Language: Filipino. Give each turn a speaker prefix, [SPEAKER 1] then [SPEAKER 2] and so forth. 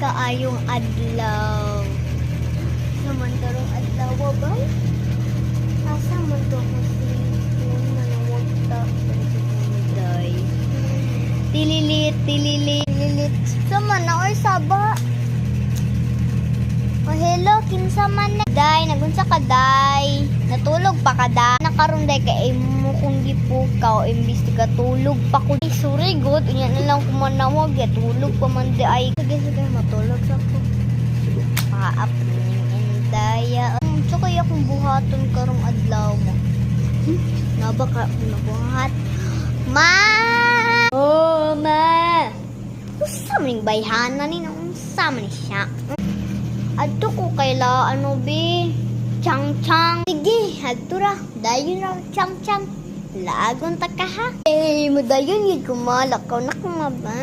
[SPEAKER 1] kaayong adlaw. Samantarong adlaw ba? Asa man to ko si manawag ta day. Tililit. Sama na or saba. Oh hello, kinsa man na day, nagunsa ka day. Natulog pa ka day. Nakaroon day kay mo kung gipukaw imbis ka tulog pa ko. Sorry god, unya na lang kumanawag ya tulog pa man di ay. Sige matulog sa ko. Paap ning daya. So kaya kung buhaton karong adlaw mo. Naba ka nabuhat. Ma! Oh, ma! Unsa man ning bayhana ni unsa man siya? Adto ko kayla ano be? Chang. Sige, adto ra. Dayon ra chang. Lagon ta ka ha. Eh, mo dayon yun kumalakaw na kumaba.